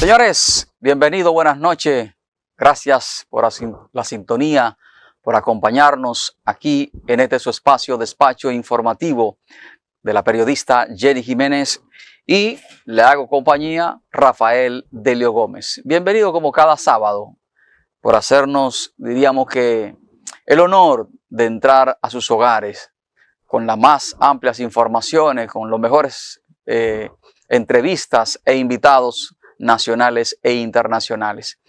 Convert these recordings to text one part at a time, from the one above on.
Señores, bienvenidos, buenas noches. Gracias por la sintonía, por acompañarnos aquí en este su espacio despacho informativo de la periodista Jenny Jiménez y le hago compañía Rafael Delio Gómez. Bienvenido como cada sábado por hacernos, diríamos que, el honor de entrar a sus hogares con las más amplias informaciones, con los mejores entrevistas e invitados nacionales e internacionales.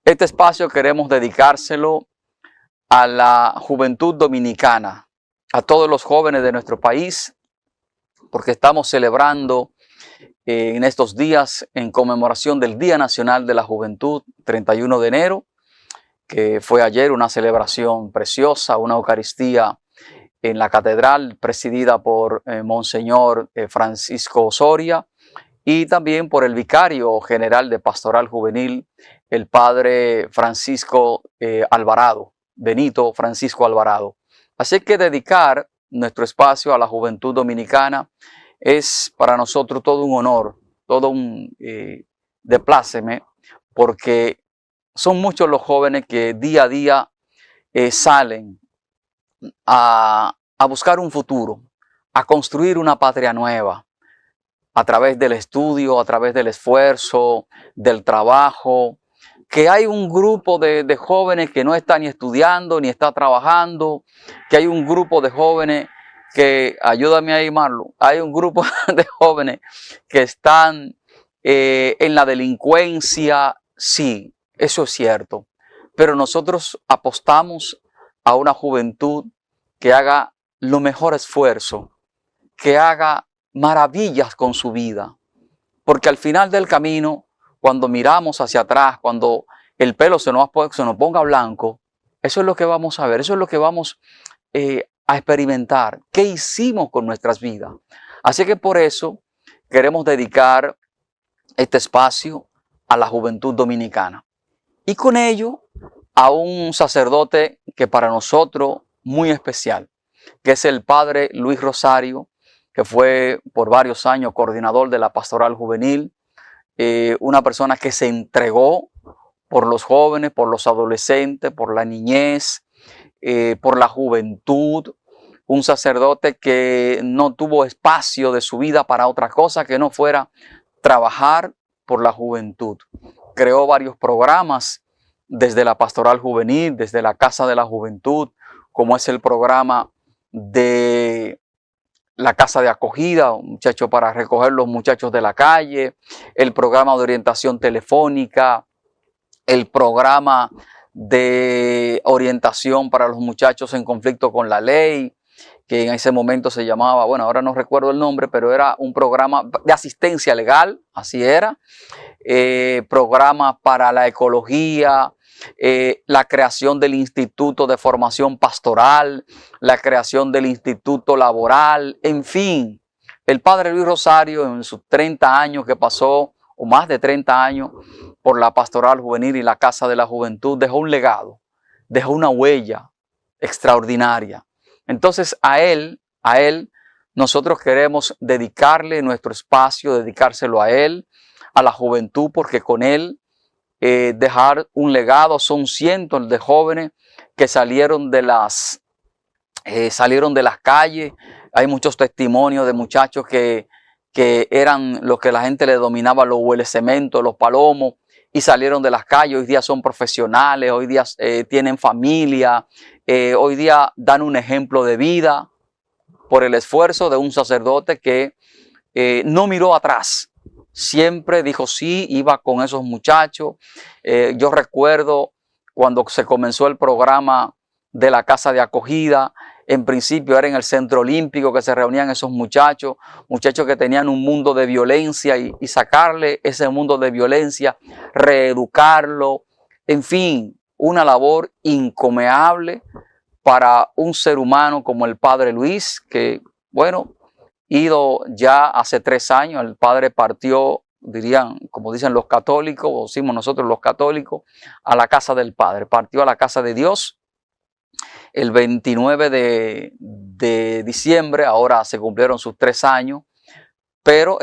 Este espacio queremos dedicárselo a la juventud dominicana, a todos los jóvenes de nuestro país, porque estamos celebrando en estos días en conmemoración del Día Nacional de la Juventud, 31 de enero, que fue ayer una celebración preciosa, una Eucaristía en la catedral presidida por Monseñor Francisco Soria, y también por el vicario general de Pastoral Juvenil, el padre Francisco Alvarado, Benito Francisco Alvarado. Así que dedicar nuestro espacio a la juventud dominicana es para nosotros todo un honor, todo un de pláceme, porque son muchos los jóvenes que día a día salen a buscar un futuro, a construir una patria nueva, a través del estudio, a través del esfuerzo, del trabajo, que hay un grupo de jóvenes que no está ni estudiando ni está trabajando, que hay un grupo de jóvenes que, ayúdame ahí Marlo, hay un grupo de jóvenes que están en la delincuencia, sí, eso es cierto, pero nosotros apostamos a una juventud que haga lo mejor esfuerzo, que haga maravillas con su vida, porque al final del camino, cuando miramos hacia atrás, cuando el pelo se nos ponga blanco, eso es lo que vamos a ver, eso es lo que vamos a experimentar, qué hicimos con nuestras vidas. Así que por eso queremos dedicar este espacio a la juventud dominicana y con ello a un sacerdote que para nosotros muy especial, que es el padre Luis Rosario, que fue por varios años coordinador de la Pastoral Juvenil, una persona que se entregó por los jóvenes, por los adolescentes, por la niñez, por la juventud, un sacerdote que no tuvo espacio de su vida para otra cosa que no fuera trabajar por la juventud. Creó varios programas desde la Pastoral Juvenil, desde la Casa de la Juventud, como es el programa de la casa de acogida, un muchacho para recoger los muchachos de la calle, el programa de orientación telefónica, el programa de orientación para los muchachos en conflicto con la ley, que en ese momento se llamaba, bueno, ahora no recuerdo el nombre, pero era un programa de asistencia legal, así era, programa para la ecología, la creación del Instituto de Formación Pastoral, la creación del Instituto Laboral, en fin. El padre Luis Rosario en sus 30 años que pasó, o más de 30 años, por la Pastoral Juvenil y la Casa de la Juventud, dejó un legado, dejó una huella extraordinaria. Entonces a él, nosotros queremos dedicarle nuestro espacio, dedicárselo a él, a la juventud, porque con él dejar un legado. Son cientos de jóvenes que salieron de las calles. Hay muchos testimonios de muchachos que eran lo que la gente le dominaba los huele cemento, los palomos, y salieron de las calles. Hoy día son profesionales, hoy día tienen familia, hoy día dan un ejemplo de vida por el esfuerzo de un sacerdote que no miró atrás. Siempre dijo sí, iba con esos muchachos. Yo recuerdo cuando se comenzó el programa de la casa de acogida, en principio era en el Centro Olímpico que se reunían esos muchachos que tenían un mundo de violencia y sacarle ese mundo de violencia, reeducarlo, en fin, una labor incomeable para un ser humano como el padre Luis, que bueno, ido ya hace 3 años, el padre partió, dirían, como dicen los católicos, o decimos nosotros los católicos, a la casa del Padre, partió a la casa de Dios el 29 de diciembre, ahora se cumplieron sus 3 años, pero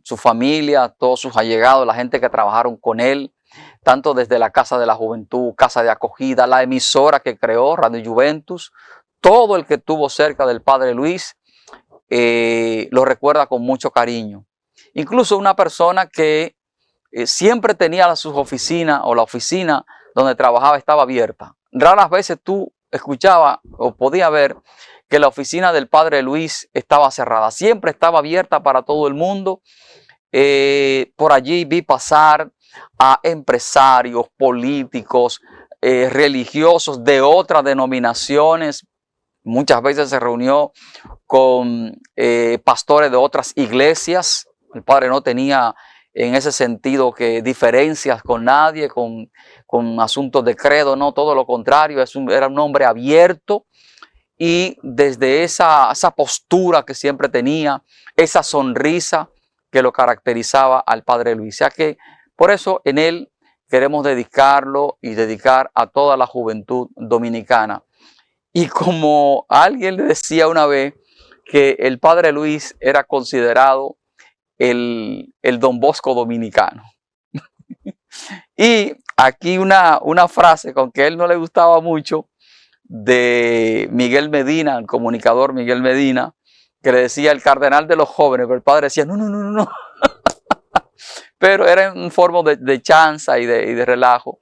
su familia, todos sus allegados, la gente que trabajaron con él, tanto desde la Casa de la Juventud, Casa de Acogida, la emisora que creó, Radio Juventus, todo el que estuvo cerca del Padre Luis, lo recuerda con mucho cariño. Incluso una persona que siempre tenía sus oficinas o la oficina donde trabajaba estaba abierta. Raras veces tú escuchabas o podías ver que la oficina del Padre Luis estaba cerrada. Siempre estaba abierta para todo el mundo. Por allí vi pasar a empresarios, políticos, religiosos de otras denominaciones. Muchas veces se reunió con pastores de otras iglesias. El padre no tenía en ese sentido que diferencias con nadie, con asuntos de credo, no, todo lo contrario, era un hombre abierto. Y desde esa postura que siempre tenía, esa sonrisa que lo caracterizaba al Padre Luis. O sea que por eso en él queremos dedicarlo y dedicar a toda la juventud dominicana. Y como alguien le decía una vez que el Padre Luis era considerado el Don Bosco dominicano. Y aquí una frase con que a él no le gustaba mucho, de Miguel Medina, el comunicador Miguel Medina, que le decía el cardenal de los jóvenes, pero el padre decía no. Pero era en forma de chanza y de relajo.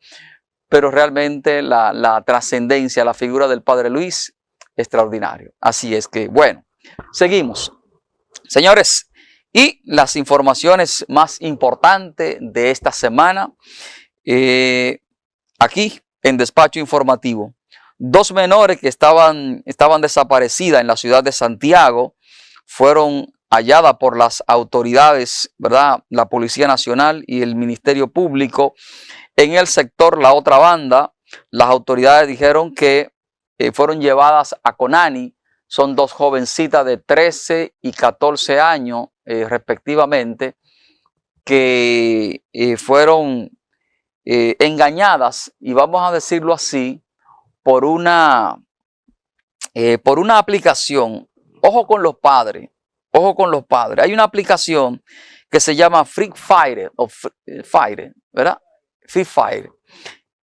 Pero realmente la trascendencia, la figura del Padre Luis, extraordinario. Así es que, bueno, seguimos. Señores, y las informaciones más importantes de esta semana, aquí en Despacho Informativo. 2 menores que estaban desaparecidas en la ciudad de Santiago fueron halladas por las autoridades, ¿verdad? La Policía Nacional y el Ministerio Público en el sector La Otra Banda. Las autoridades dijeron que fueron llevadas a Conani. Son 2 jovencitas de 13 y 14 años respectivamente, que fueron engañadas, y vamos a decirlo así, por una aplicación. Ojo con los padres, ojo con los padres. Hay una aplicación que se llama Free Fire, o Fire, ¿verdad? Free Fire.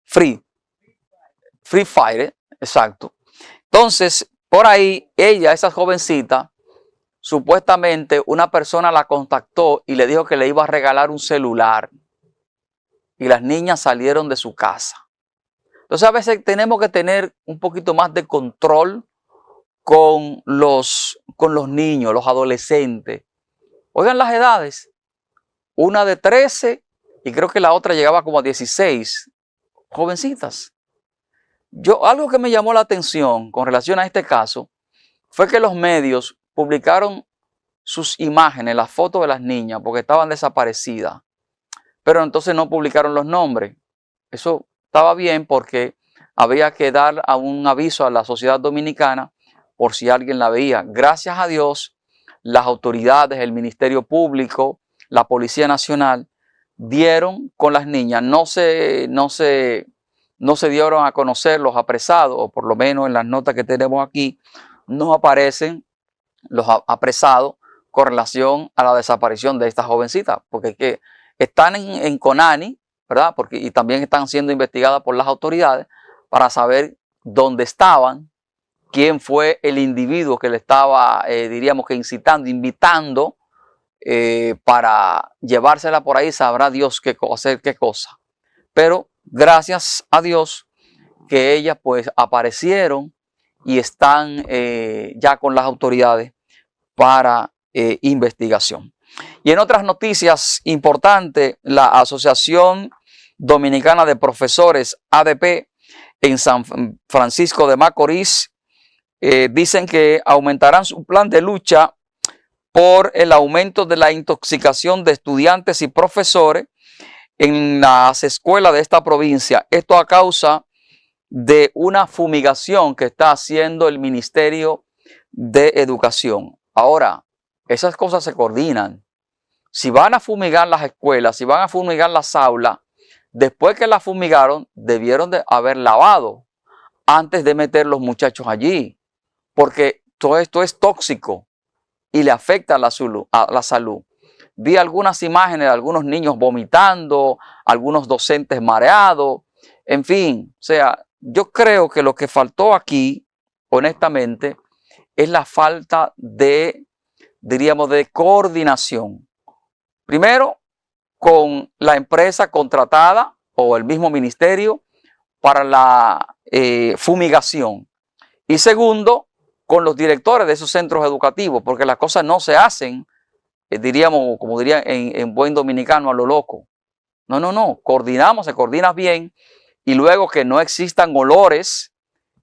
Free Fire, exacto. Entonces, por ahí, esa jovencita, supuestamente una persona la contactó y le dijo que le iba a regalar un celular. Y las niñas salieron de su casa. Entonces a veces tenemos que tener un poquito más de control con los niños, los adolescentes. Oigan las edades. Una de 13 y creo que la otra llegaba como a 16. Jovencitas. Algo que me llamó la atención con relación a este caso fue que los medios publicaron sus imágenes, las fotos de las niñas, porque estaban desaparecidas. Pero entonces no publicaron los nombres. Eso estaba bien porque había que dar un aviso a la sociedad dominicana por si alguien la veía. Gracias a Dios, las autoridades, el Ministerio Público, la Policía Nacional, dieron con las niñas. No se dieron a conocer los apresados, o por lo menos en las notas que tenemos aquí, no aparecen los apresados con relación a la desaparición de esta jovencita, porque es que están en Conani, ¿verdad? Y también están siendo investigadas por las autoridades para saber dónde estaban, quién fue el individuo que le estaba, diríamos que invitando para llevársela por ahí, sabrá Dios hacer qué cosa. Pero gracias a Dios que ellas pues aparecieron y están ya con las autoridades para investigación. Y en otras noticias importantes, la Asociación Dominicana de Profesores, ADP, en San Francisco de Macorís, dicen que aumentarán su plan de lucha por el aumento de la intoxicación de estudiantes y profesores en las escuelas de esta provincia. Esto a causa de una fumigación que está haciendo el Ministerio de Educación. Ahora, esas cosas se coordinan. Si van a fumigar las escuelas, si van a fumigar las aulas, después que las fumigaron, debieron de haber lavado antes de meter los muchachos allí, porque todo esto es tóxico y le afecta a la salud. Vi algunas imágenes de algunos niños vomitando, algunos docentes mareados, en fin. O sea, yo creo que lo que faltó aquí, honestamente, es la falta de, diríamos, de coordinación. Primero, con la empresa contratada o el mismo ministerio para la fumigación. Y segundo, con los directores de esos centros educativos, porque las cosas no se hacen, diríamos, como diría en buen dominicano, a lo loco. No, coordinamos, se coordina bien, y luego que no existan olores,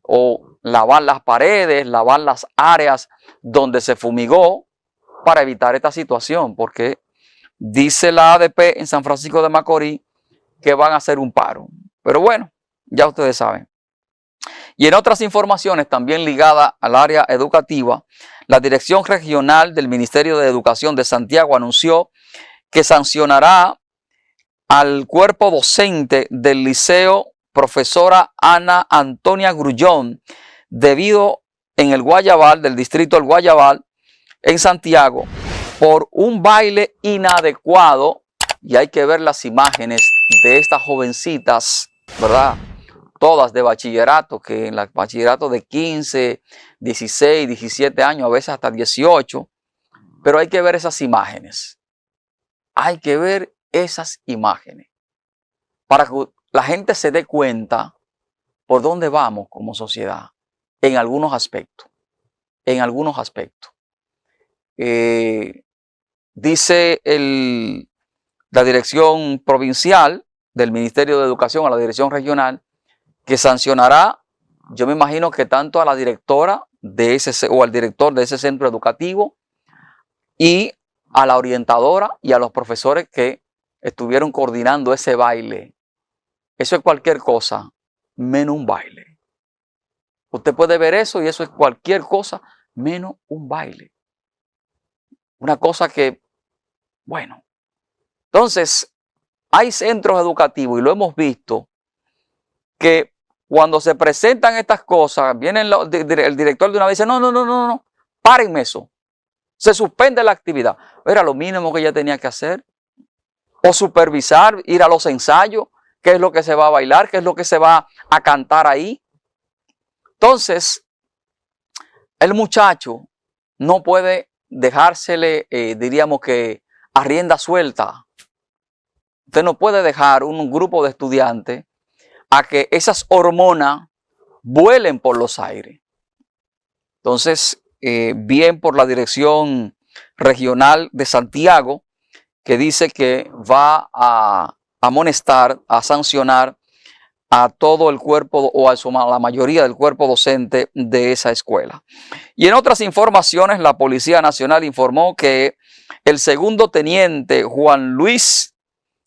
o lavar las paredes, lavar las áreas donde se fumigó, para evitar esta situación, porque dice la ADP en San Francisco de Macorís que van a hacer un paro. Pero bueno, ya ustedes saben. Y en otras informaciones también ligadas al área educativa, la Dirección Regional del Ministerio de Educación de Santiago anunció que sancionará al cuerpo docente del liceo profesora Ana Antonia Grullón, debido en el Guayabal, del distrito del Guayabal, en Santiago, por un baile inadecuado. Y hay que ver las imágenes de estas jovencitas, ¿verdad? Todas de bachillerato, que en el bachillerato de 15, 16, 17 años, a veces hasta 18. Pero hay que ver esas imágenes. Hay que ver esas imágenes para que la gente se dé cuenta por dónde vamos como sociedad en algunos aspectos. En algunos aspectos. Dice la dirección provincial del Ministerio de Educación a la dirección regional que sancionará, yo me imagino que tanto a la directora de ese o al director de ese centro educativo y a la orientadora y a los profesores que estuvieron coordinando ese baile. Eso es cualquier cosa menos un baile. Usted puede ver eso y eso es cualquier cosa menos un baile. Una cosa que, bueno. Entonces, hay centros educativos y lo hemos visto que cuando se presentan estas cosas, viene el director de una vez y dice, no, párenme eso. Se suspende la actividad. Era lo mínimo que ella tenía que hacer. O supervisar, ir a los ensayos, qué es lo que se va a bailar, qué es lo que se va a cantar ahí. Entonces, el muchacho no puede dejársele, diríamos que a rienda suelta. Usted no puede dejar un grupo de estudiantes a que esas hormonas vuelen por los aires. Entonces, bien por la Dirección Regional de Santiago, que dice que va a amonestar, a sancionar a todo el cuerpo o a la mayoría del cuerpo docente de esa escuela. Y en otras informaciones, la Policía Nacional informó que el segundo teniente Juan Luis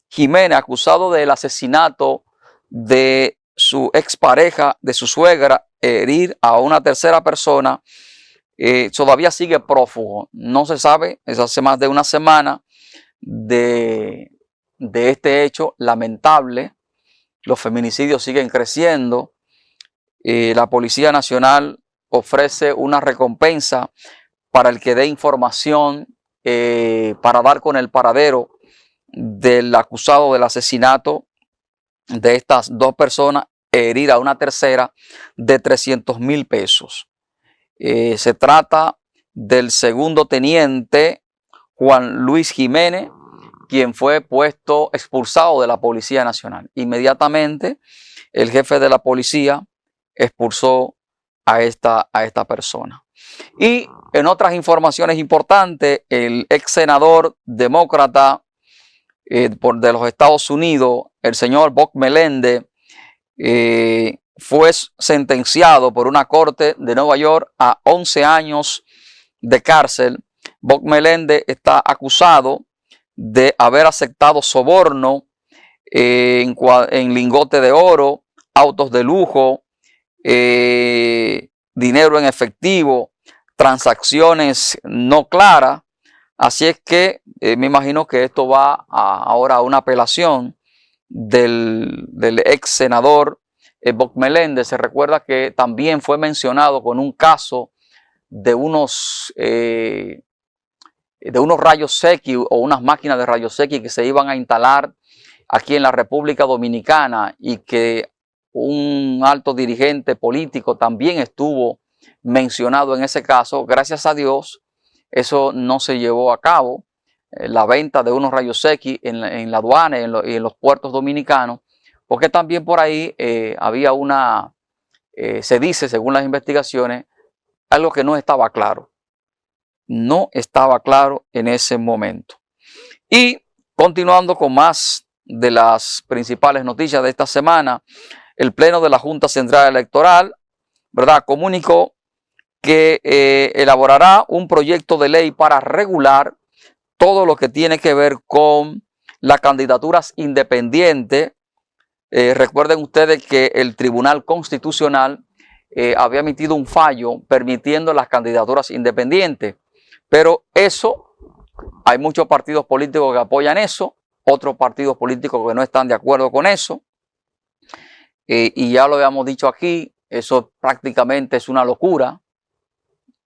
Jiménez, acusado del asesinato de su expareja, de su suegra, herir a una tercera persona, todavía sigue prófugo. No se sabe, es hace más de una semana de este hecho lamentable. Los feminicidios siguen creciendo. La Policía Nacional ofrece una recompensa para el que dé información para dar con el paradero del acusado del asesinato de estas dos personas, herir a una tercera, de 300,000 pesos. Se trata del segundo teniente Juan Luis Jiménez, quien fue expulsado de la Policía Nacional. Inmediatamente el jefe de la policía expulsó a esta persona. Y en otras informaciones importantes, el ex senador demócrata de los Estados Unidos, el señor Bob Meléndez, fue sentenciado por una corte de Nueva York a 11 años de cárcel. Bob Meléndez está acusado de haber aceptado soborno en lingote de oro, autos de lujo, dinero en efectivo, transacciones no claras. Así es que me imagino que esto va ahora a una apelación del ex senador Bob Meléndez. Se recuerda que también fue mencionado con un caso de unos de unos rayos X o unas máquinas de rayos X que se iban a instalar aquí en la República Dominicana y que un alto dirigente político también estuvo mencionado en ese caso. Gracias a Dios, eso no se llevó a cabo, la venta de unos rayos X en la aduana y en los puertos dominicanos, porque también por ahí había se dice, según las investigaciones, algo que no estaba claro. No estaba claro en ese momento. Y continuando con más de las principales noticias de esta semana, el Pleno de la Junta Central Electoral, ¿verdad?, comunicó que elaborará un proyecto de ley para regular todo lo que tiene que ver con las candidaturas independientes. Recuerden ustedes que el Tribunal Constitucional había emitido un fallo permitiendo las candidaturas independientes, pero eso, hay muchos partidos políticos que apoyan eso, otros partidos políticos que no están de acuerdo con eso, y ya lo habíamos dicho aquí, eso prácticamente es una locura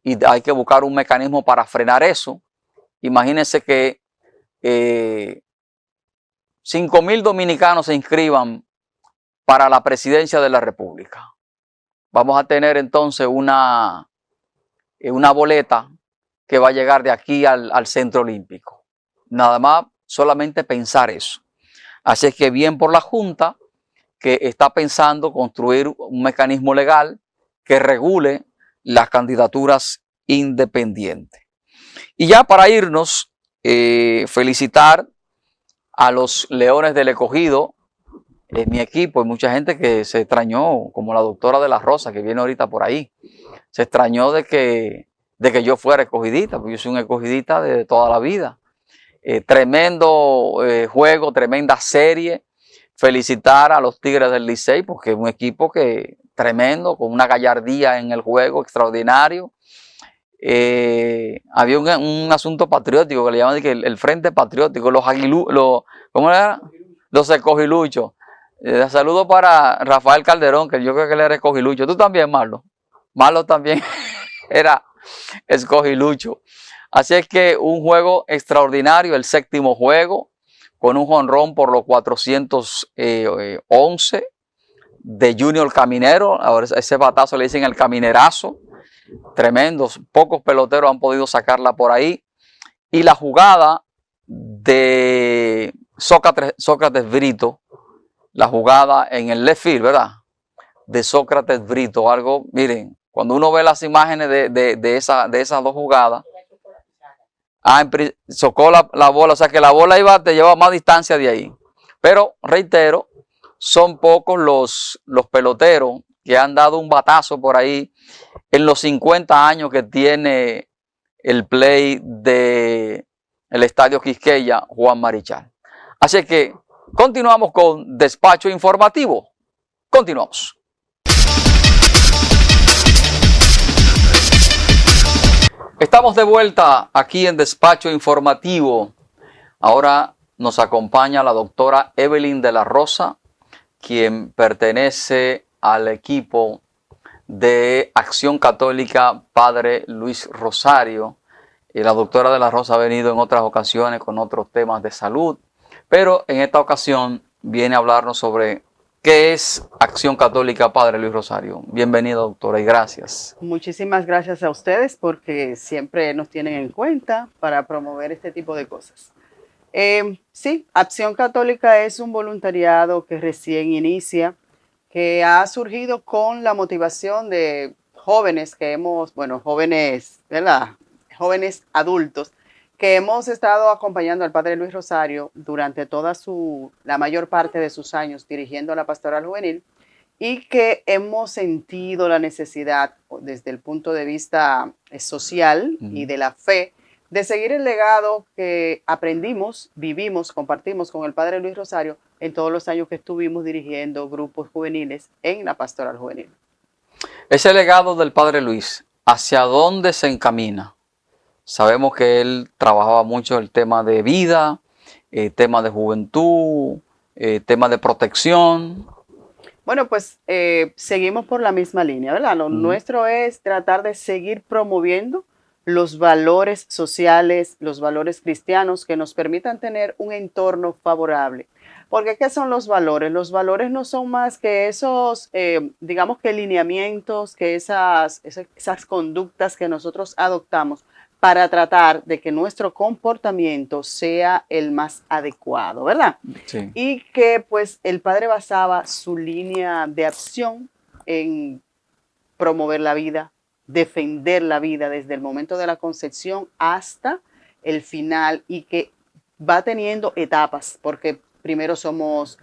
y hay que buscar un mecanismo para frenar eso. Imagínense que 5,000 dominicanos se inscriban para la presidencia de la República. Vamos a tener entonces una boleta que va a llegar de aquí al Centro Olímpico. Nada más, solamente pensar eso. Así es que bien por la Junta, que está pensando construir un mecanismo legal que regule las candidaturas independientes. Y ya para irnos, felicitar a los Leones del Escogido, mi equipo, y mucha gente que se extrañó, como la doctora de la Rosa, que viene ahorita por ahí, se extrañó de que yo fuera escogidita, porque yo soy un escogidita de toda la vida. Tremendo juego, tremenda serie. Felicitar a los Tigres del Licey, porque es un equipo que tremendo, con una gallardía en el juego extraordinario. Había un asunto patriótico que le llaman el Frente Patriótico, ¿cómo era? Los escogiluchos. Saludo para Rafael Calderón, que yo creo que él era escogilucho. Tú también, Marlon. Marlon también era escogilucho. Así es que un juego extraordinario, el séptimo juego, con un jonrón por los 411 de Junior Caminero. Ahora ese batazo le dicen el caminerazo. Tremendos, pocos peloteros han podido sacarla por ahí. Y la jugada de Sócrates Brito, la jugada en el left field, ¿verdad?, de Sócrates Brito, algo, miren, cuando uno ve las imágenes de esas dos jugadas, socó la bola, o sea que la bola te lleva más distancia de ahí. Pero, reitero, son pocos los peloteros que han dado un batazo por ahí en los 50 años que tiene el play del Estadio Quisqueya Juan Marichal. Así que continuamos con Despacho Informativo. Continuamos. Estamos de vuelta aquí en Despacho Informativo. Ahora nos acompaña la doctora Evelyn de la Rosa, quien pertenece al equipo de Acción Católica Padre Luis Rosario. Y la doctora de la Rosa ha venido en otras ocasiones con otros temas de salud, pero en esta ocasión viene a hablarnos sobre qué es Acción Católica Padre Luis Rosario. Bienvenida, doctora, y gracias. Muchísimas gracias a ustedes porque siempre nos tienen en cuenta para promover este tipo de cosas. Sí, Acción Católica es un voluntariado que recién inicia, que ha surgido con la motivación de jóvenes jóvenes, ¿verdad?, jóvenes adultos, que hemos estado acompañando al Padre Luis Rosario durante la mayor parte de sus años dirigiendo la pastoral juvenil, y que hemos sentido la necesidad desde el punto de vista social y de la fe de seguir el legado que aprendimos, vivimos, compartimos con el Padre Luis Rosario en todos los años que estuvimos dirigiendo grupos juveniles en la pastoral juvenil. Ese legado del Padre Luis, ¿hacia dónde se encamina? Sabemos que él trabajaba mucho el tema de vida, tema de juventud, tema de protección. Bueno, pues seguimos por la misma línea, ¿verdad? Lo nuestro es tratar de seguir promoviendo los valores sociales, los valores cristianos que nos permitan tener un entorno favorable. Porque ¿qué son los valores? Los valores no son más que esos, digamos que lineamientos, que esas conductas que nosotros adoptamos para tratar de que nuestro comportamiento sea el más adecuado, ¿verdad? Sí. Y que pues el padre basaba su línea de acción en promover la vida, defender la vida desde el momento de la concepción hasta el final y que va teniendo etapas, porque primero somos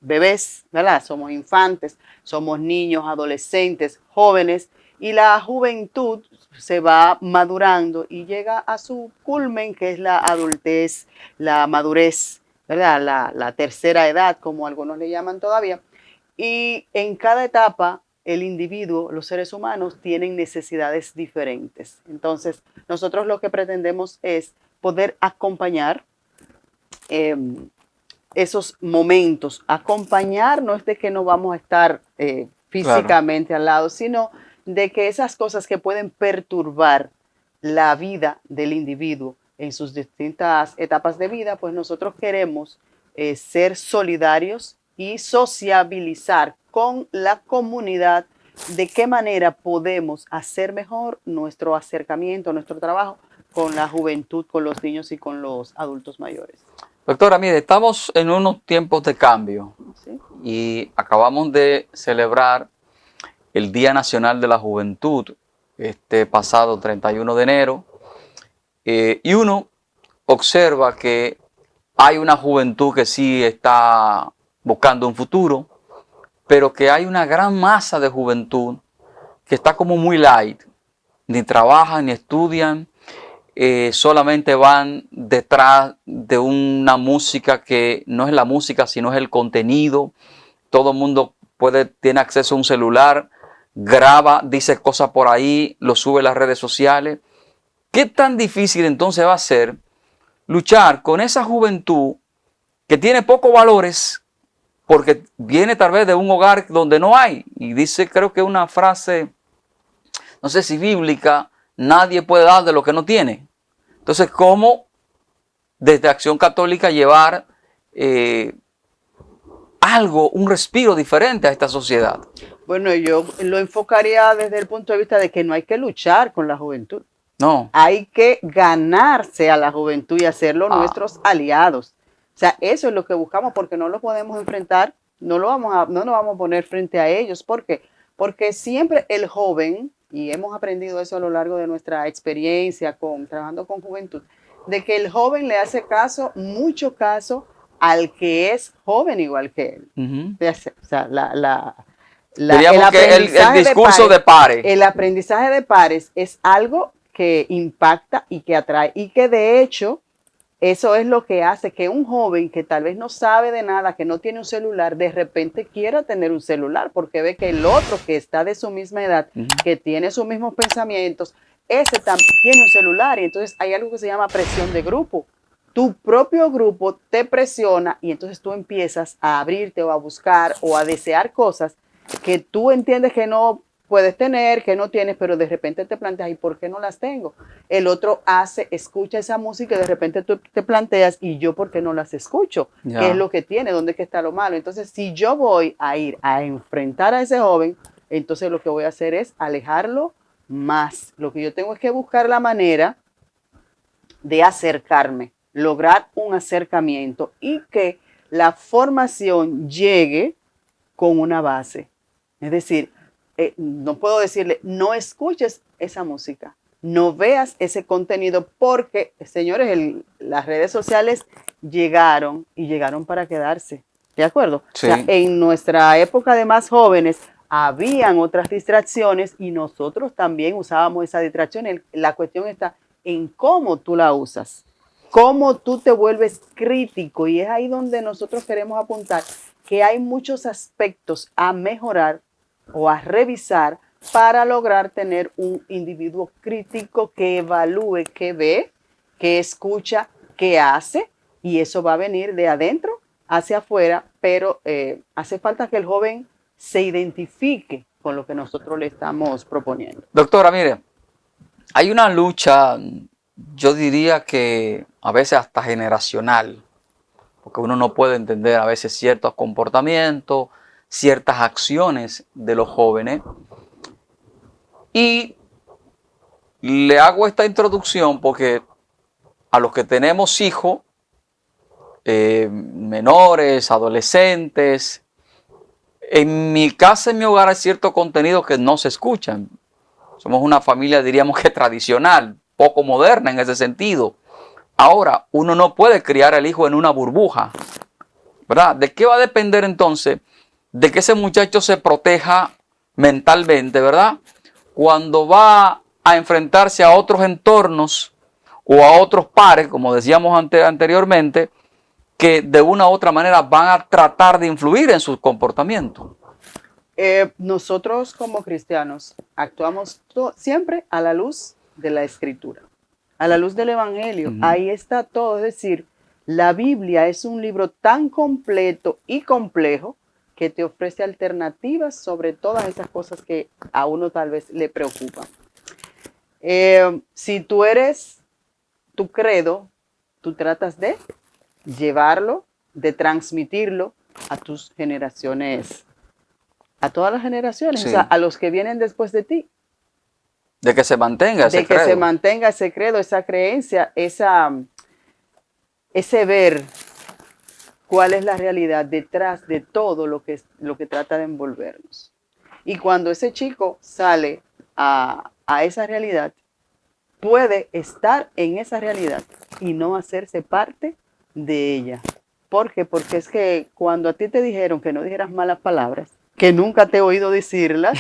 bebés, ¿verdad? Somos infantes, somos niños, adolescentes, jóvenes, y la juventud se va madurando y llega a su culmen, que es la adultez, la madurez, ¿verdad? La tercera edad, como algunos le llaman todavía. Y en cada etapa, el individuo, los seres humanos, tienen necesidades diferentes. Entonces, nosotros lo que pretendemos es poder acompañar esos momentos. Acompañar no es de que no vamos a estar físicamente al lado, sino de que esas cosas que pueden perturbar la vida del individuo en sus distintas etapas de vida, pues nosotros queremos ser solidarios y sociabilizar con la comunidad de qué manera podemos hacer mejor nuestro acercamiento, nuestro trabajo con la juventud, con los niños y con los adultos mayores. Doctora, mire, estamos en unos tiempos de cambio. ¿Sí? Y acabamos de celebrar el Día Nacional de la Juventud este pasado 31 de enero. Y uno observa que hay una juventud que sí está buscando un futuro, pero que hay una gran masa de juventud que está como muy light, ni trabajan ni estudian, solamente van detrás de una música que no es la música, sino es el contenido. Todo el mundo tiene acceso a un celular, graba, dice cosas por ahí, lo sube a las redes sociales. ¿Qué tan difícil entonces va a ser luchar con esa juventud que tiene pocos valores porque viene tal vez de un hogar donde no hay? Y dice, creo que una frase, no sé si bíblica, nadie puede dar de lo que no tiene. Entonces, ¿cómo desde Acción Católica llevar algo, un respiro diferente a esta sociedad? Bueno, yo lo enfocaría desde el punto de vista de que no hay que luchar con la juventud. No. Hay que ganarse a la juventud y hacerlo nuestros aliados. O sea, eso es lo que buscamos porque no lo podemos enfrentar, no nos vamos a poner frente a ellos. ¿Por qué? Porque siempre el joven, y hemos aprendido eso a lo largo de nuestra experiencia trabajando con juventud, de que el joven le hace mucho caso al que es joven igual que él. O sea, diríamos que el discurso de pares. El aprendizaje de pares es algo que impacta y que atrae y que de hecho eso es lo que hace que un joven que tal vez no sabe de nada, que no tiene un celular, de repente quiera tener un celular porque ve que el otro que está de su misma edad, que tiene sus mismos pensamientos, ese también tiene un celular y entonces hay algo que se llama presión de grupo. Tu propio grupo te presiona y entonces tú empiezas a abrirte o a buscar o a desear cosas que tú entiendes que no puedes tener, que no tienes, pero de repente te planteas, ¿y por qué no las tengo? El otro escucha esa música y de repente tú te planteas, ¿y yo por qué no las escucho? Ya. ¿Qué es lo que tiene? ¿Dónde es que está lo malo? Entonces, si yo voy a ir a enfrentar a ese joven, entonces lo que voy a hacer es alejarlo más. Lo que yo tengo es que buscar la manera de acercarme, lograr un acercamiento y que la formación llegue con una base. Es decir, no puedo decirle, no escuches esa música, no veas ese contenido porque, señores, las redes sociales llegaron y llegaron para quedarse. ¿De acuerdo? Sí. O sea, en nuestra época de más jóvenes habían otras distracciones y nosotros también usábamos esa distracción. La cuestión está en cómo tú la usas, cómo tú te vuelves crítico y es ahí donde nosotros queremos apuntar que hay muchos aspectos a mejorar o a revisar para lograr tener un individuo crítico que evalúe, que ve, que escucha, que hace, y eso va a venir de adentro hacia afuera, pero hace falta que el joven se identifique con lo que nosotros le estamos proponiendo. Doctora, mire, Hay una lucha, yo diría que a veces hasta generacional, porque uno no puede entender a veces ciertos comportamientos, ciertas acciones de los jóvenes. Y le hago esta introducción porque a los que tenemos hijos, menores, adolescentes, en mi casa, en mi hogar, hay ciertos contenidos que no se escuchan. Somos una familia, diríamos que tradicional, poco moderna en ese sentido. Ahora, uno no puede criar al hijo en una burbuja, ¿verdad? ¿De qué va a depender entonces? De que ese muchacho se proteja mentalmente, ¿verdad? Cuando va a enfrentarse a otros entornos o a otros pares, como decíamos anteriormente, que de una u otra manera van a tratar de influir en su comportamiento. Nosotros como cristianos actuamos siempre a la luz de la Escritura, a la luz del Evangelio. Ahí está todo. Es decir, la Biblia es un libro tan completo y complejo que te ofrece alternativas sobre todas esas cosas que a uno tal vez le preocupan. Si tú eres tu credo, tú tratas de llevarlo, de transmitirlo a tus generaciones, a todas las generaciones, Sí. o sea, a los que vienen después de ti. De que se mantenga ese De que credo. se mantenga ese credo, esa creencia, ese ver cuál es la realidad detrás de todo lo que trata de envolvernos. Y cuando ese chico sale a esa realidad, puede estar en esa realidad y no hacerse parte de ella. ¿Por qué? Porque es que cuando a ti te dijeron que no dijeras malas palabras, que nunca te he oído decirlas,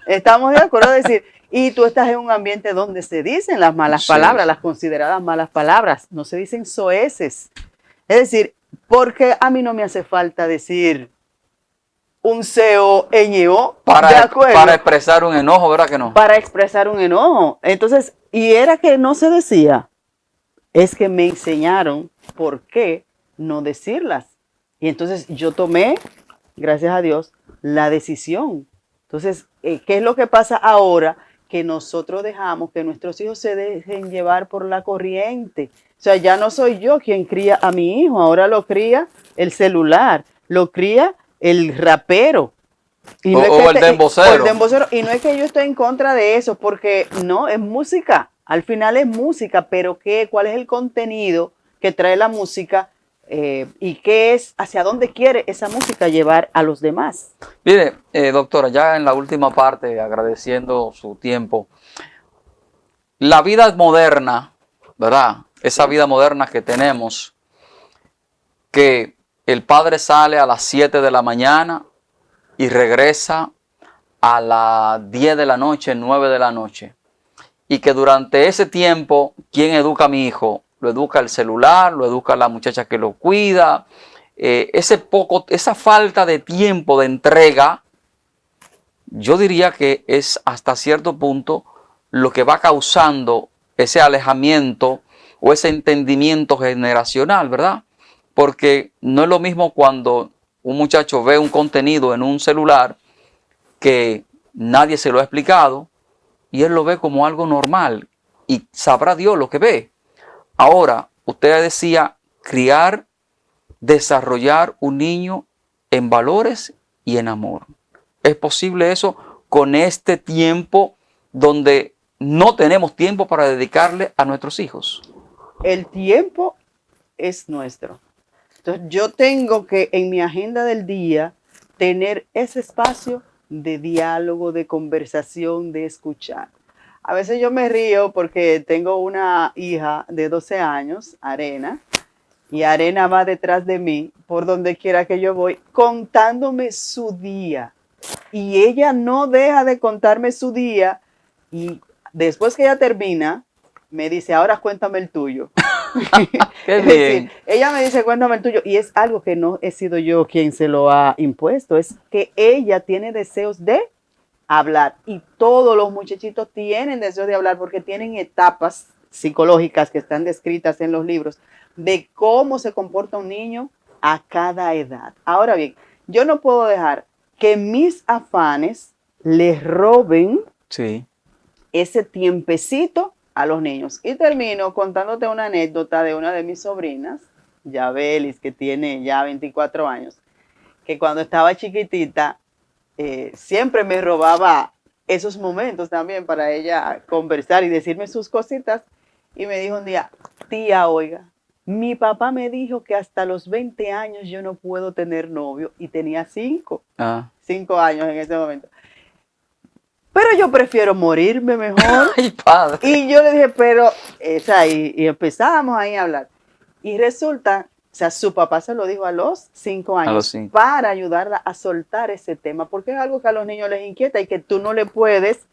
estamos de acuerdo en decir, y tú estás en un ambiente donde se dicen las malas palabras, las consideradas malas palabras, no se dicen soeces. Es decir, porque a mí no me hace falta decir un CEO, para expresar un enojo, ¿verdad que no? Para expresar un enojo. Entonces, y era que no se decía, es que me enseñaron por qué no decirlas. Y entonces yo tomé, gracias a Dios, la decisión. Entonces, ¿qué es lo que pasa ahora? Que nosotros dejamos que nuestros hijos se dejen llevar por la corriente. O sea, ya no soy yo quien cría a mi hijo, ahora lo cría el celular, lo cría el rapero. Y no o el dembocero. O el dembocero. Y no es que yo esté en contra de eso, porque no, es música. Al final es música, pero ¿cuál es el contenido que trae la música? Y qué es, hacia dónde quiere esa música llevar a los demás. Mire, doctora, ya en la última parte, agradeciendo su tiempo, la vida moderna, ¿verdad? Esa vida moderna que tenemos, que el padre sale a las 7 de la mañana y regresa a las 10 de la noche, 9 de la noche. Y que durante ese tiempo, ¿quién educa a mi hijo? Lo educa el celular, lo educa la muchacha que lo cuida. Esa falta de tiempo de entrega, yo diría que es hasta cierto punto lo que va causando ese alejamiento o ese entendimiento generacional, ¿verdad? Porque no es lo mismo cuando un muchacho ve un contenido en un celular que nadie se lo ha explicado y él lo ve como algo normal y sabrá Dios lo que ve. Ahora, usted decía criar, desarrollar un niño en valores y en amor. ¿Es posible eso con este tiempo donde no tenemos tiempo para dedicarle a nuestros hijos? El tiempo es nuestro. Entonces yo tengo que en mi agenda del día tener ese espacio de diálogo, de conversación, de escuchar. A veces yo me río porque tengo una hija de 12 años, Arena, y Arena va detrás de mí por donde quiera que yo voy contándome su día. Y ella no deja de contarme su día y después que ella termina, me dice, ahora cuéntame el tuyo. Qué Es bien. decir, ella me dice, cuéntame el tuyo. Y es algo que no he sido yo quien se lo ha impuesto. Es que ella tiene deseos de hablar. Y todos los muchachitos tienen deseos de hablar porque tienen etapas psicológicas que están descritas en los libros de cómo se comporta un niño a cada edad. Ahora bien, yo no puedo dejar que mis afanes les roben Sí. ese tiempecito a los niños. Y termino contándote una anécdota de una de mis sobrinas, Yabelis, que tiene ya 24 años, que cuando estaba chiquitita siempre me robaba esos momentos también para ella conversar y decirme sus cositas. Y me dijo un día, tía, oiga, mi papá me dijo que hasta los 20 años yo no puedo tener novio, y tenía 5 años en ese momento. Pero yo prefiero morirme mejor. Ay, padre. Y yo le dije, pero, y empezamos ahí a hablar. Y resulta, o sea, su papá se lo dijo a los 5 años, A los 5. para ayudarla a soltar ese tema, porque es algo que a los niños les inquieta y que tú no le puedes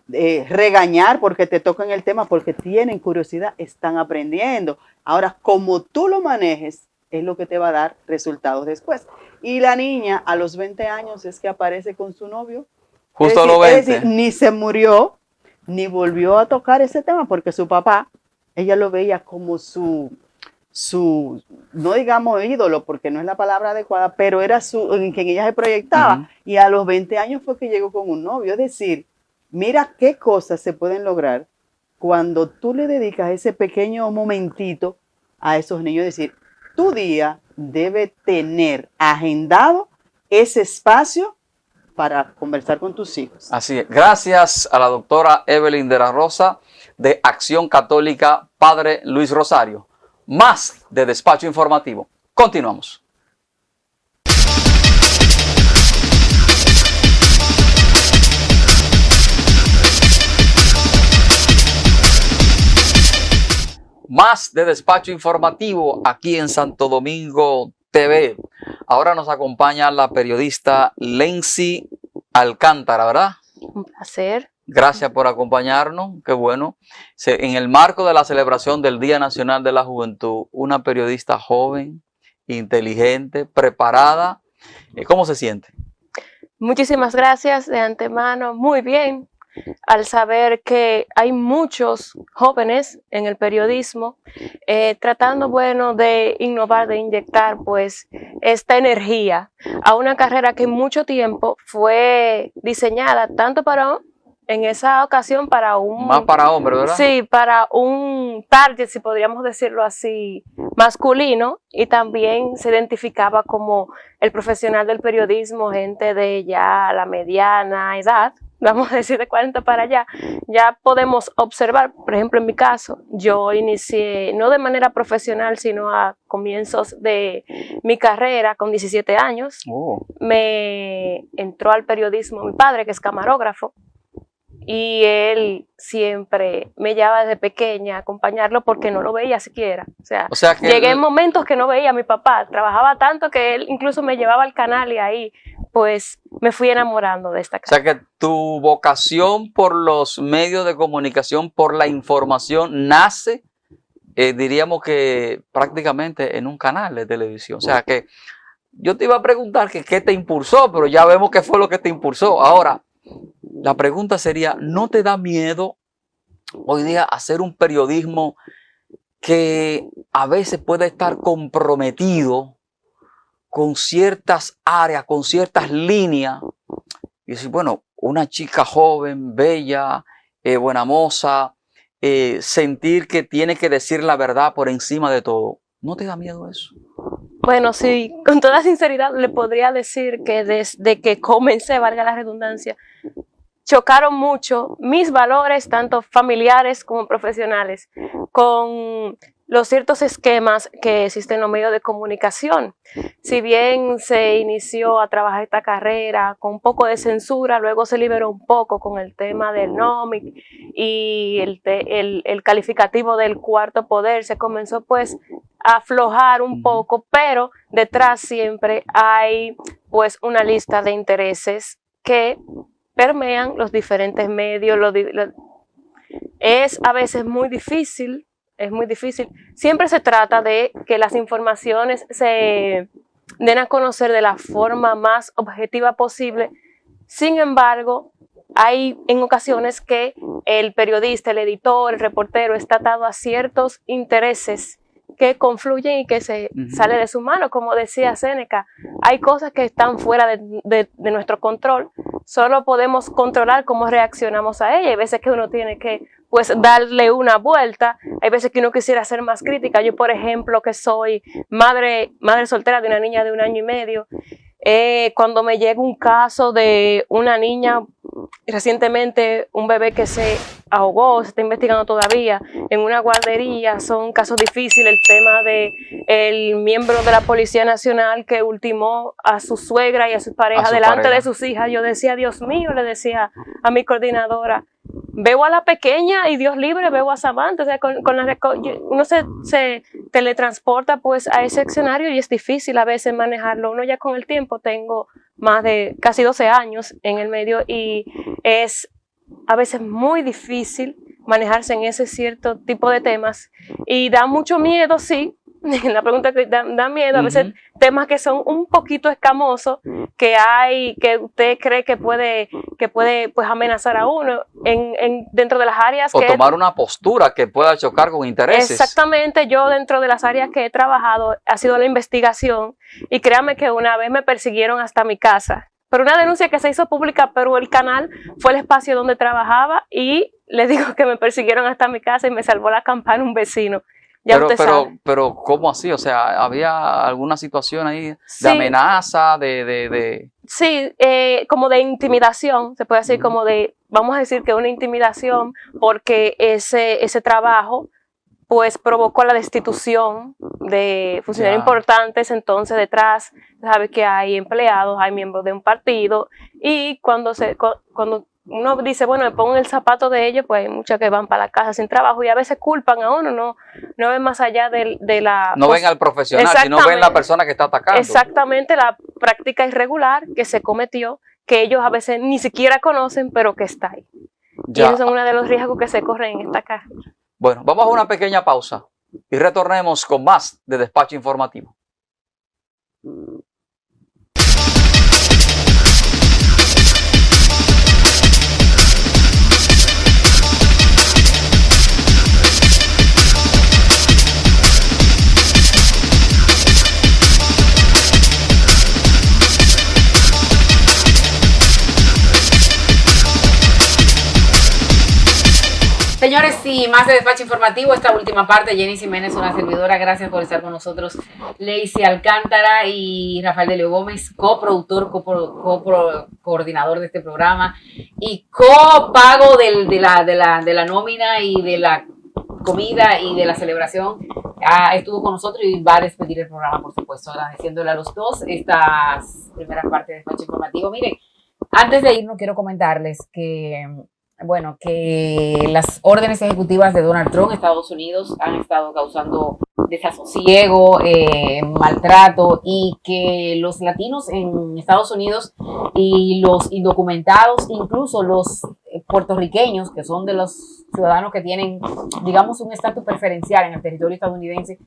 regañar porque te tocan el tema, porque tienen curiosidad, están aprendiendo. Ahora, como tú lo manejes, es lo que te va a dar resultados después. Y la niña a los 20 años es que aparece con su novio. Justo a los 20. Es decir, ni se murió, ni volvió a tocar ese tema, porque su papá, ella lo veía como su no digamos ídolo, porque no es la palabra adecuada, pero era en quien ella se proyectaba. Y a los 20 años fue que llegó con un novio. Es decir, mira qué cosas se pueden lograr cuando tú le dedicas ese pequeño momentito a esos niños. Es decir, tu día debe tener agendado ese espacio para conversar con tus hijos. Así es. Gracias a la doctora Evelyn de la Rosa de Acción Católica Padre Luis Rosario. Más de Despacho Informativo. Continuamos. Más de Despacho Informativo aquí en Santo Domingo TV. Ahora nos acompaña la periodista Lency Alcántara, ¿verdad? Un placer. Gracias por acompañarnos, qué bueno. En el marco de la celebración del Día Nacional de la Juventud, una periodista joven, inteligente, preparada, ¿cómo se siente? Muchísimas gracias de antemano, muy bien, al saber que hay muchos jóvenes en el periodismo tratando, bueno, de innovar, de inyectar, pues, esta energía a una carrera que en mucho tiempo fue diseñada tanto para... En esa ocasión para un... Más para hombres, ¿verdad? Sí, para un target, si podríamos decirlo así, masculino, y también se identificaba como el profesional del periodismo, gente de ya la mediana edad, vamos a decir de 40 para allá. Ya podemos observar, por ejemplo, en mi caso, yo inicié no de manera profesional, sino a comienzos de mi carrera con 17 años. Me entró al periodismo mi padre, que es camarógrafo, y él siempre me llevaba desde pequeña a acompañarlo porque no lo veía siquiera. O sea que llegué en momentos que no veía a mi papá, trabajaba tanto que él incluso me llevaba al canal, y ahí pues me fui enamorando de esta carrera. O sea que tu vocación por los medios de comunicación, por la información, nace, diríamos que prácticamente en un canal de televisión. O sea que yo te iba a preguntar que qué te impulsó, pero ya vemos qué fue lo que te impulsó. Ahora, la pregunta sería, ¿no te da miedo hoy día hacer un periodismo que a veces puede estar comprometido con ciertas áreas, con ciertas líneas? Y decir, bueno, una chica joven, bella, buena moza, sentir que tiene que decir la verdad por encima de todo. ¿No te da miedo eso? Bueno, sí, con toda sinceridad le podría decir que desde que comencé, valga la redundancia, chocaron mucho mis valores, tanto familiares como profesionales, con los ciertos esquemas que existen en los medios de comunicación. Si bien se inició a trabajar esta carrera con un poco de censura, luego se liberó un poco con el tema del NOMIC y el calificativo del cuarto poder, se comenzó pues a aflojar un poco, pero detrás siempre hay pues una lista de intereses que permean los diferentes medios. Es a veces muy difícil, siempre se trata de que las informaciones se den a conocer de la forma más objetiva posible. Sin embargo, hay en ocasiones que el periodista, el editor, el reportero está atado a ciertos intereses que confluyen y que se sale de su mano. Como decía Séneca, hay cosas que están fuera de nuestro control, solo podemos controlar cómo reaccionamos a ella. Hay veces que uno tiene que pues darle una vuelta, hay veces que uno quisiera ser más crítica. Yo, por ejemplo, que soy madre soltera de una niña de 1 año y medio, cuando me llega un caso de una niña, recientemente un bebé que se ahogó, se está investigando todavía, en una guardería, son casos difíciles, el tema de el miembro de la Policía Nacional que ultimó a su suegra y a su pareja delante de sus hijas. Yo decía, Dios mío, le decía a mi coordinadora, veo a la pequeña y Dios libre, veo a Samantha, o sea, uno se teletransporta pues a ese escenario y es difícil a veces manejarlo. Uno ya con el tiempo, tengo más de casi 12 años en el medio y es a veces muy difícil manejarse en ese cierto tipo de temas y da mucho miedo, sí. La pregunta que da miedo, a veces temas que son un poquito escamosos, que usted cree que puede pues amenazar a uno dentro de las áreas o tomar una postura que pueda chocar con intereses. Exactamente, yo dentro de las áreas que he trabajado ha sido la investigación y créame que una vez me persiguieron hasta mi casa, pero una denuncia que se hizo pública, pero el canal fue el espacio donde trabajaba y le digo que me persiguieron hasta mi casa y me salvó la campana un vecino. Pero ¿cómo así? O sea, ¿había alguna situación ahí de amenaza, Sí, como de intimidación, se puede decir como de, vamos a decir que una intimidación, porque ese trabajo pues provocó la destitución de funcionarios importantes. Entonces detrás, sabes que hay empleados, hay miembros de un partido, y cuando uno dice, bueno, me pongo en el zapato de ellos, pues hay muchos que van para la casa sin trabajo y a veces culpan a uno, no ven más allá de la... No ven al profesional, sino ven la persona que está atacando. Exactamente, la práctica irregular que se cometió, que ellos a veces ni siquiera conocen, pero que está ahí. Y esos son uno de los riesgos que se corren en esta carrera. Bueno, vamos a una pequeña pausa y retornemos con más de Despacho Informativo. Señores, sí, más de Despacho Informativo, esta última parte. Jenny Jiménez, una servidora, gracias por estar con nosotros. Lacey Alcántara y Rafael de Leo Gómez, coproductor, coordinador de este programa y copago de la nómina y de la comida y de la celebración. Estuvo con nosotros y va a despedir el programa, por supuesto, agradeciéndole a los dos estas primeras partes de Despacho Informativo. Miren, antes de irnos quiero comentarles que las órdenes ejecutivas de Donald Trump en Estados Unidos han estado causando desasosiego, maltrato, y que los latinos en Estados Unidos y los indocumentados, incluso los puertorriqueños, que son de los ciudadanos que tienen, digamos, un estatus preferencial en el territorio estadounidense,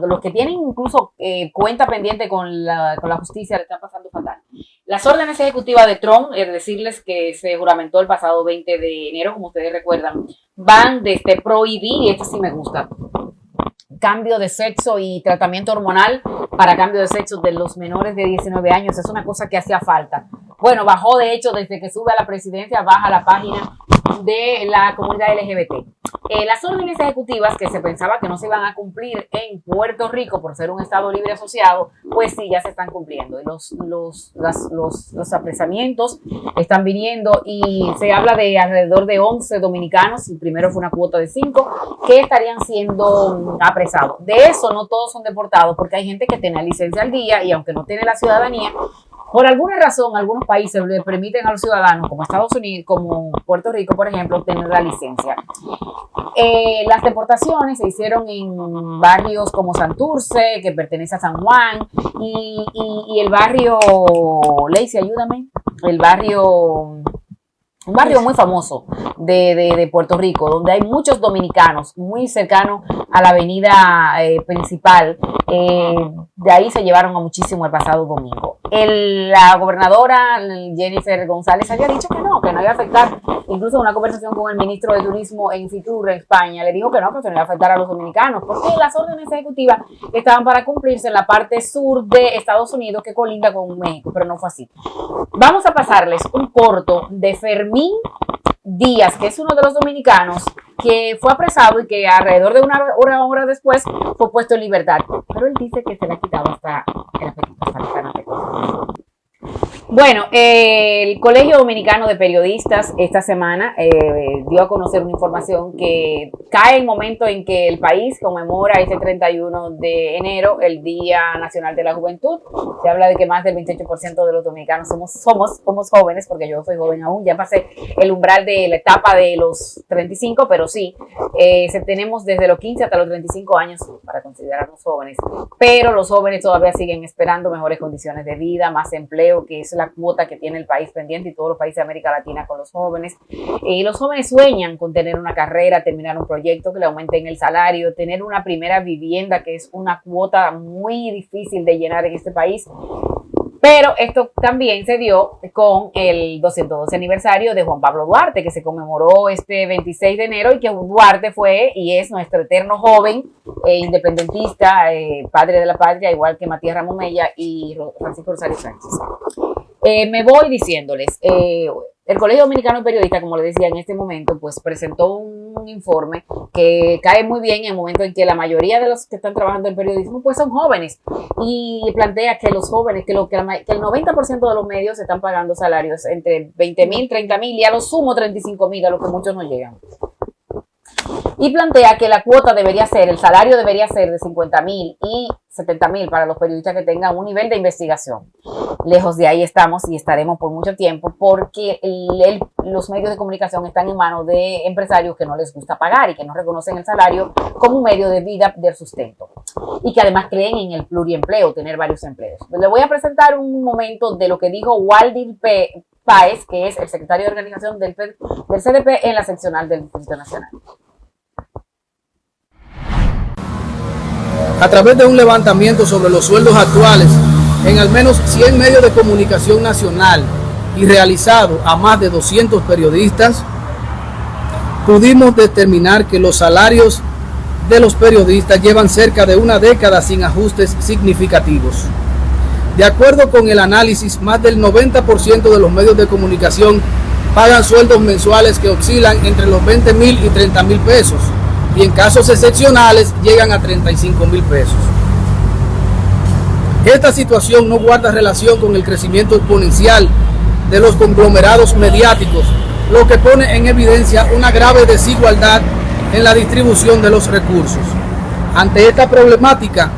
los que tienen incluso cuenta pendiente con la justicia, le están pasando fatal. Las órdenes ejecutivas de Trump, es decirles que se juramentó el pasado 20 de enero, como ustedes recuerdan, van desde prohibir, y este sí me gusta, cambio de sexo y tratamiento hormonal para cambio de sexo de los menores de 19 años. Es una cosa que hacía falta. Bueno, bajó, de hecho, desde que sube a la presidencia, baja la página de la comunidad LGBT. Las órdenes ejecutivas que se pensaba que no se iban a cumplir en Puerto Rico por ser un estado libre asociado, pues sí, ya se están cumpliendo. Y los apresamientos están viniendo y se habla de alrededor de 11 dominicanos, y primero fue una cuota de 5, que estarían siendo apresados. De eso no todos son deportados, porque hay gente que tiene licencia al día y aunque no tiene la ciudadanía, por alguna razón, algunos países le permiten a los ciudadanos, como Estados Unidos, como Puerto Rico, por ejemplo, tener la licencia. Las deportaciones se hicieron en barrios como Santurce, que pertenece a San Juan, y el barrio, Lacey, ayúdame, el barrio un barrio muy famoso de Puerto Rico, donde hay muchos dominicanos, muy cercano a la avenida principal. De ahí se llevaron a muchísimo el pasado domingo. La gobernadora Jennifer González había dicho que no iba a afectar. Incluso en una conversación con el ministro de Turismo en Fitur, en España, le dijo que no iba a afectar a los dominicanos, porque las órdenes ejecutivas estaban para cumplirse en la parte sur de Estados Unidos, que colinda con México, pero no fue así. Vamos a pasarles un corto de Fermín Díaz, que es uno de los dominicanos que fue apresado y que alrededor de una hora después fue puesto en libertad. Pero él dice que se le ha quitado hasta el apetito. Bueno, el Colegio Dominicano de Periodistas esta semana dio a conocer una información que cae en el momento en que el país conmemora este 31 de enero el Día Nacional de la Juventud. Se habla de que más del 28% de los dominicanos somos jóvenes, porque yo soy joven aún, ya pasé el umbral de la etapa de los 35, pero sí, tenemos desde los 15 hasta los 35 años para considerarnos jóvenes, pero los jóvenes todavía siguen esperando mejores condiciones de vida, más empleo, que es la cuota que tiene el país pendiente y todos los países de América Latina con los jóvenes. Los jóvenes sueñan con tener una carrera, terminar un proyecto que le aumenten el salario, tener una primera vivienda, que es una cuota muy difícil de llenar en este país. Pero esto también se dio con el 212 aniversario de Juan Pablo Duarte, que se conmemoró este 26 de enero, y que Duarte fue y es nuestro eterno joven independentista, padre de la patria, igual que Matías Ramón Mella y Francisco Rosario Sánchez. Me voy diciéndoles, el Colegio Dominicano de Periodistas, como les decía en este momento, pues presentó un informe que cae muy bien en el momento en que la mayoría de los que están trabajando en periodismo pues son jóvenes, y plantea que los jóvenes, que el 90% de los medios están pagando salarios entre 20,000, 30,000 y a lo sumo 35,000, a lo que muchos no llegan. Y plantea que la cuota el salario debería ser de 50,000 y 70,000 para los periodistas que tengan un nivel de investigación. Lejos de ahí estamos y estaremos por mucho tiempo, porque los medios de comunicación están en manos de empresarios que no les gusta pagar y que no reconocen el salario como un medio de vida, de sustento, y que además creen en el pluriempleo, tener varios empleos. Le voy a presentar un momento de lo que dijo Waldir Páez, que es el secretario de organización del CDP en la seccional del Distrito Nacional. A través de un levantamiento sobre los sueldos actuales en al menos 100 medios de comunicación nacional y realizado a más de 200 periodistas, pudimos determinar que los salarios de los periodistas llevan cerca de una década sin ajustes significativos. De acuerdo con el análisis, más del 90% de los medios de comunicación pagan sueldos mensuales que oscilan entre los 20,000 y 30,000 pesos. Y en casos excepcionales llegan a 35,000 pesos. Esta situación no guarda relación con el crecimiento exponencial de los conglomerados mediáticos, lo que pone en evidencia una grave desigualdad en la distribución de los recursos. Ante esta problemática,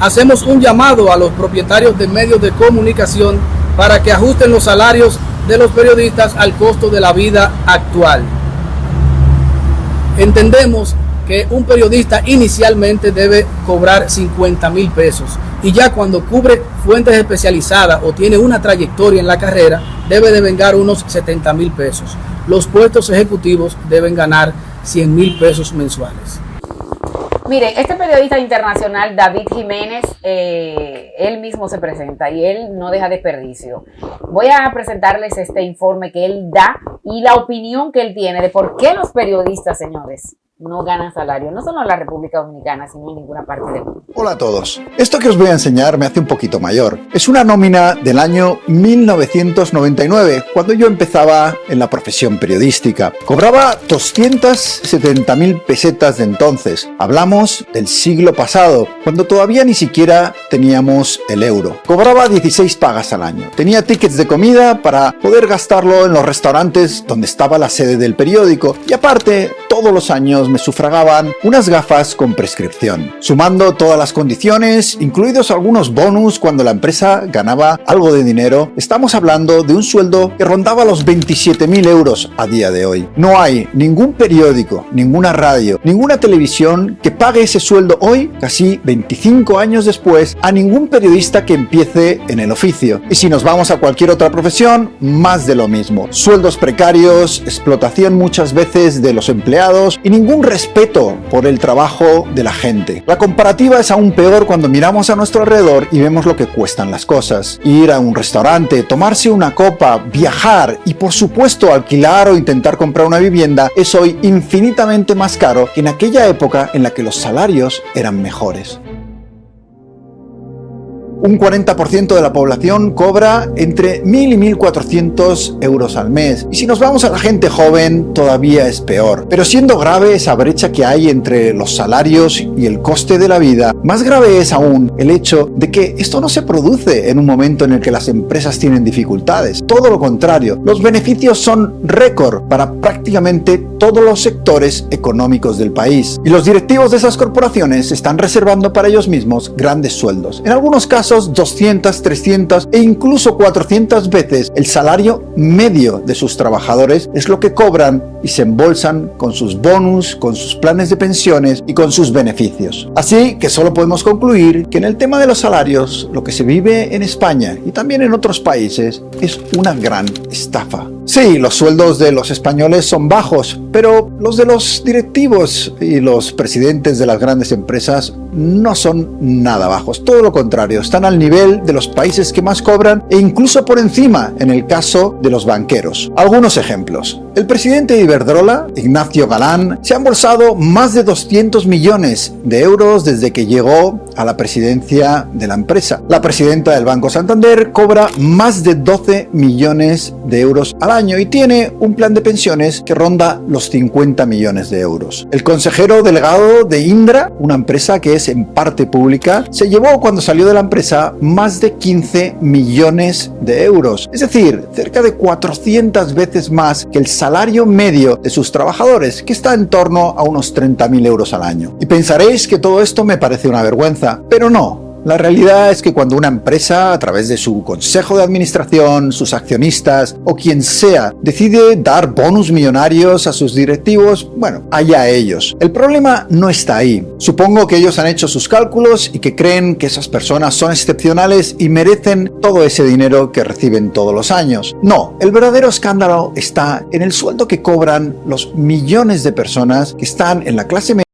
hacemos un llamado a los propietarios de medios de comunicación para que ajusten los salarios de los periodistas al costo de la vida actual. Entendemos que un periodista inicialmente debe cobrar 50,000 pesos y ya cuando cubre fuentes especializadas o tiene una trayectoria en la carrera debe de vengar unos 70,000 pesos. Los puestos ejecutivos deben ganar 100,000 pesos mensuales. Miren, este periodista internacional, David Jiménez, él mismo se presenta y él no deja desperdicio. Voy a presentarles este informe que él da y la opinión que él tiene de por qué los periodistas, señores, no ganan salario, no solo en la República Dominicana, sino en ninguna parte del mundo. Hola a todos. Esto que os voy a enseñar me hace un poquito mayor. Es una nómina del año 1999, cuando yo empezaba en la profesión periodística. Cobraba 270,000 pesetas de entonces. Hablamos del siglo pasado, cuando todavía ni siquiera teníamos el euro. Cobraba 16 pagas al año. Tenía tickets de comida para poder gastarlo en los restaurantes donde estaba la sede del periódico y aparte todos los años me sufragaban unas gafas con prescripción. Sumando todas las condiciones, incluidos algunos bonus cuando la empresa ganaba algo de dinero, estamos hablando de un sueldo que rondaba los 27.000 euros a día de hoy. No hay ningún periódico, ninguna radio, ninguna televisión que pague ese sueldo hoy, casi 25 años después, a ningún periodista que empiece en el oficio. Y si nos vamos a cualquier otra profesión, más de lo mismo. Sueldos precarios, explotación muchas veces de los empleados y ningún respeto por el trabajo de la gente. La comparativa es aún peor cuando miramos a nuestro alrededor y vemos lo que cuestan las cosas. Ir a un restaurante, tomarse una copa, viajar y por supuesto alquilar o intentar comprar una vivienda es hoy infinitamente más caro que en aquella época en la que los salarios eran mejores. Un 40% de la población cobra entre 1.000 y 1.400 euros al mes. Y si nos vamos a la gente joven, todavía es peor. Pero siendo grave esa brecha que hay entre los salarios y el coste de la vida, más grave es aún el hecho de que esto no se produce en un momento en el que las empresas tienen dificultades. Todo lo contrario, los beneficios son récord para prácticamente todos los sectores económicos del país. Y los directivos de esas corporaciones están reservando para ellos mismos grandes sueldos. En algunos casos 200, 300 e incluso 400 veces el salario medio de sus trabajadores es lo que cobran y se embolsan con sus bonus, con sus planes de pensiones y con sus beneficios. Así que solo podemos concluir que en el tema de los salarios, lo que se vive en España y también en otros países es una gran estafa. Sí, los sueldos de los españoles son bajos, pero los de los directivos y los presidentes de las grandes empresas no son nada bajos. Todo lo contrario, están al nivel de los países que más cobran e incluso por encima en el caso de los banqueros. Algunos ejemplos. El presidente de Iberdrola, Ignacio Galán, se ha embolsado más de 200 millones de euros desde que llegó a la presidencia de la empresa. La presidenta del Banco Santander cobra más de 12 millones de euros al año y tiene un plan de pensiones que ronda los 50 millones de euros. El consejero delegado de Indra, una empresa que es en parte pública, se llevó cuando salió de la empresa más de 15 millones de euros, es decir, cerca de 400 veces más que el salario medio de sus trabajadores, que está en torno a unos 30.000 euros al año. Y pensaréis que todo esto me parece una vergüenza, pero no. La realidad es que cuando una empresa, a través de su consejo de administración, sus accionistas o quien sea, decide dar bonus millonarios a sus directivos, bueno, allá ellos. El problema no está ahí. Supongo que ellos han hecho sus cálculos y que creen que esas personas son excepcionales y merecen todo ese dinero que reciben todos los años. No, el verdadero escándalo está en el sueldo que cobran los millones de personas que están en la clase media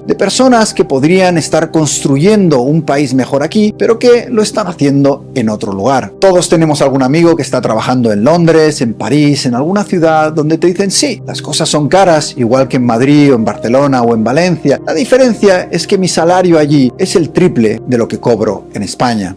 de personas que podrían estar construyendo un país mejor aquí, pero que lo están haciendo en otro lugar. Todos tenemos algún amigo que está trabajando en Londres, en París, en alguna ciudad donde te dicen sí, las cosas son caras, igual que en Madrid o en Barcelona o en Valencia. La diferencia es que mi salario allí es el triple de lo que cobro en España.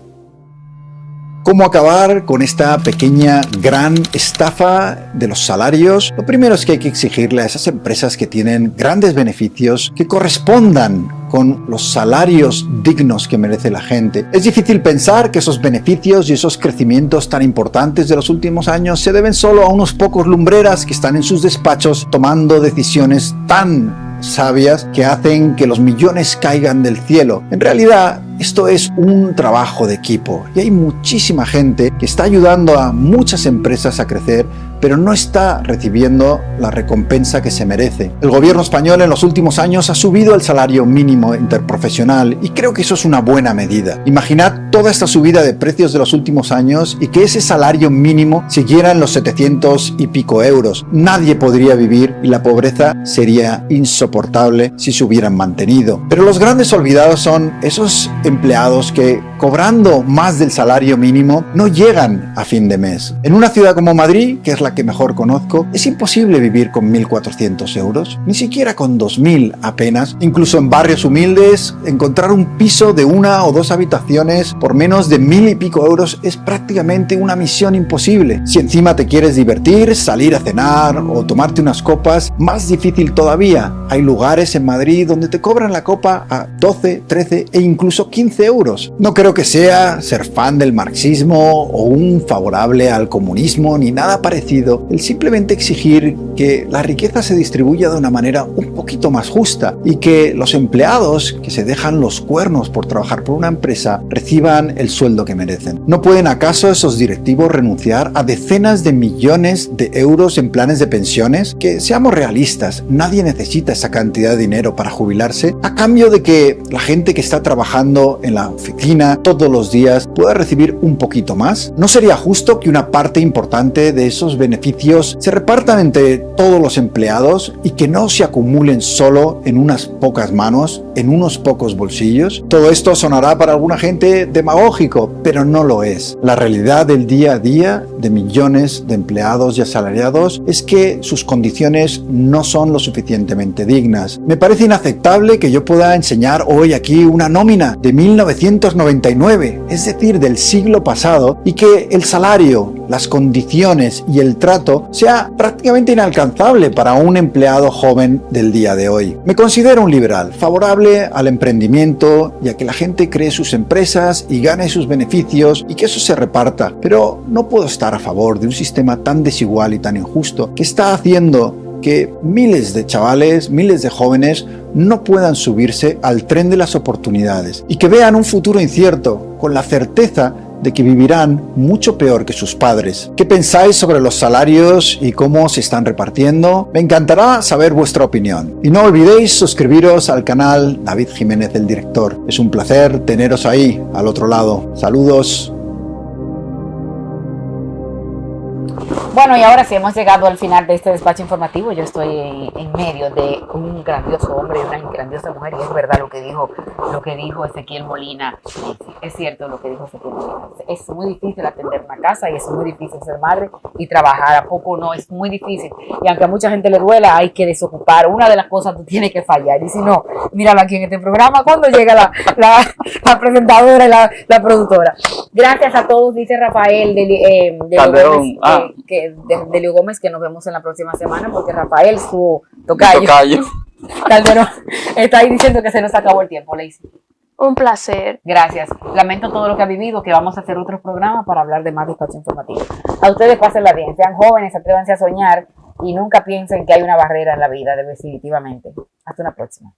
¿Cómo acabar con esta pequeña gran estafa de los salarios? Lo primero es que hay que exigirle a esas empresas que tienen grandes beneficios que correspondan con los salarios dignos que merece la gente. Es difícil pensar que esos beneficios y esos crecimientos tan importantes de los últimos años se deben solo a unos pocos lumbreras que están en sus despachos tomando decisiones tan sabias que hacen que los millones caigan del cielo. En realidad, esto es un trabajo de equipo y hay muchísima gente que está ayudando a muchas empresas a crecer, pero no está recibiendo la recompensa que se merece. El gobierno español en los últimos años ha subido el salario mínimo interprofesional y creo que eso es una buena medida. Imaginad toda esta subida de precios de los últimos años y que ese salario mínimo siguiera en los 700 y pico euros. Nadie podría vivir y la pobreza sería insoportable si se hubieran mantenido. Pero los grandes olvidados son esos empleados que, cobrando más del salario mínimo, no llegan a fin de mes. En una ciudad como Madrid, que es la que mejor conozco, es imposible vivir con 1.400 euros, ni siquiera con 2.000 apenas. Incluso en barrios humildes, encontrar un piso de 1 o 2 habitaciones por menos de 1.000 y pico euros es prácticamente una misión imposible. Si encima te quieres divertir, salir a cenar o tomarte unas copas, más difícil todavía. Hay lugares en Madrid donde te cobran la copa a 12, 13 e incluso 15 euros. No creo que sea ser fan del marxismo o un favorable al comunismo ni nada parecido el simplemente exigir que la riqueza se distribuya de una manera un poquito más justa y que los empleados que se dejan los cuernos por trabajar por una empresa reciban el sueldo que merecen. ¿No pueden acaso esos directivos renunciar a decenas de millones de euros en planes de pensiones? Que seamos realistas, nadie necesita esa cantidad de dinero para jubilarse a cambio de que la gente que está trabajando en la oficina todos los días pueda recibir un poquito más. ¿No sería justo que una parte importante de esos beneficios se repartan entre todos los empleados y que no se acumulen solo en unas pocas manos, en unos pocos bolsillos? Todo esto sonará para alguna gente demagógico, pero no lo es. La realidad del día a día de millones de empleados y asalariados es que sus condiciones no son lo suficientemente dignas. Me parece inaceptable que yo pueda enseñar hoy aquí una nómina de 1999, es decir, del siglo pasado, y que el salario, las condiciones y el trato sea prácticamente inalcanzable para un empleado joven del día de hoy. Me considero un liberal, favorable al emprendimiento y a que la gente cree sus empresas y gane sus beneficios y que eso se reparta, pero no puedo estar a favor de un sistema tan desigual y tan injusto que está haciendo que miles de chavales, miles de jóvenes no puedan subirse al tren de las oportunidades y que vean un futuro incierto con la certeza de que vivirán mucho peor que sus padres. ¿Qué pensáis sobre los salarios y cómo se están repartiendo? Me encantará saber vuestra opinión. Y no olvidéis suscribiros al canal David Jiménez el Director. Es un placer teneros ahí, al otro lado. Saludos. Bueno, y ahora sí hemos llegado al final de este despacho informativo. Yo estoy en medio de un grandioso hombre y una grandiosa mujer, y es verdad lo que dijo Ezequiel Molina. Es cierto lo que dijo Ezequiel Molina. Es muy difícil atender una casa y es muy difícil ser madre y trabajar. ¿A poco no? Es muy difícil. Y aunque a mucha gente le duela, hay que desocupar. Una de las cosas tú tienes que fallar. Y si no, míralo aquí en este programa cuando llega la presentadora y la productora. Gracias a todos, dice Rafael de Calderón. Delio Gómez, que nos vemos en la próxima semana, porque Rafael, su tocayo. Calderón, está ahí diciendo que se nos acabó el tiempo, Lacey. Un placer. Gracias. Lamento todo lo que ha vivido, que vamos a hacer otros programas para hablar de más despacho informativo. A ustedes pásenla bien, sean jóvenes, atrévanse a soñar y nunca piensen que hay una barrera en la vida, definitivamente. Hasta una próxima.